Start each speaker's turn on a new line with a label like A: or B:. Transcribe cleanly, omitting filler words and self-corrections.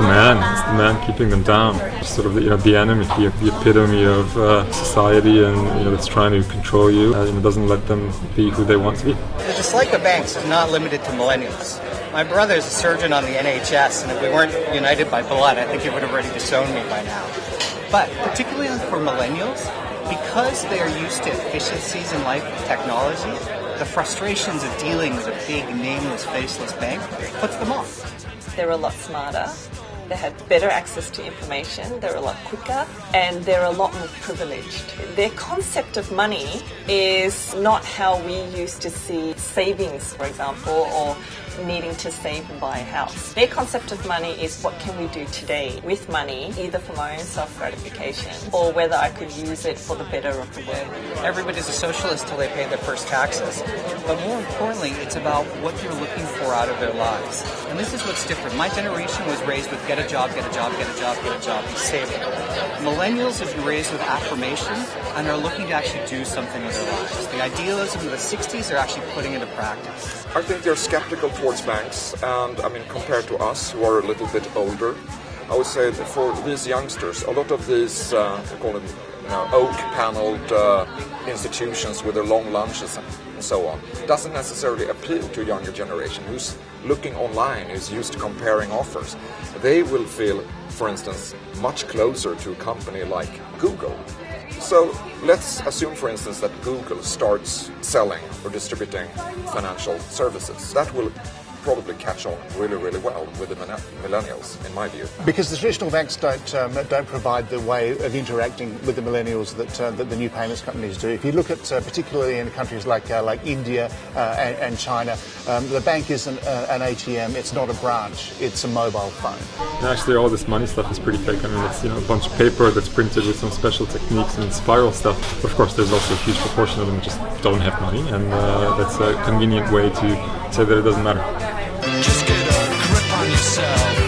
A: man. It's the man keeping them down. It's sort of the enemy, the epitome of society, and that's trying to control you and doesn't let them be who they want to be.
B: The dislike of banks is not limited to millennials. My brother is a surgeon on the NHS, and if we weren't united by blood, I think he would have already disowned me by now. But particularly for millennials, because they are used to efficiencies in life and technology, the frustrations of dealing with a big, nameless, faceless bank puts them off.
C: They're a lot smarter, they have better access to information, they're a lot quicker, and they're a lot more privileged. Their concept of money is not how we used to see savings, for example, or needing to save and buy a house. Their concept of money is what can we do today with money, either for my own self-gratification or whether I could use it for the better of the world.
B: Everybody's a socialist till they pay their first taxes. But more importantly, it's about what they're looking for out of their lives. And this is what's different. My generation was raised with get a job, get a job, get a job, get a job, be stable. Millennials have been raised with affirmation and are looking to actually do something with their lives. The idealism of the 60s, they're actually putting into practice.
D: I think they're skeptical towards banks, and compared to us who are a little bit older, I would say that for these youngsters, a lot of these call them oak-paneled institutions with their long lunches and so on doesn't necessarily appeal to a younger generation who's looking online, who's used to comparing offers. They will feel, for instance, much closer to a company like Google. So let's assume, for instance, that Google starts selling or distributing financial services. That will probably catch on really, really well with the millennials, in my view.
E: Because the traditional banks don't provide the way of interacting with the millennials that the new payments companies do. If you look at particularly in countries like India and China, the bank isn't an ATM. It's not a branch. It's a mobile phone.
A: Actually, all this money stuff is pretty fake. It's a bunch of paper that's printed with some special techniques and spiral stuff. But of course, there's also a huge proportion of them that just don't have money, and that's a convenient way to say that it doesn't matter.
F: Just get a grip on yourself.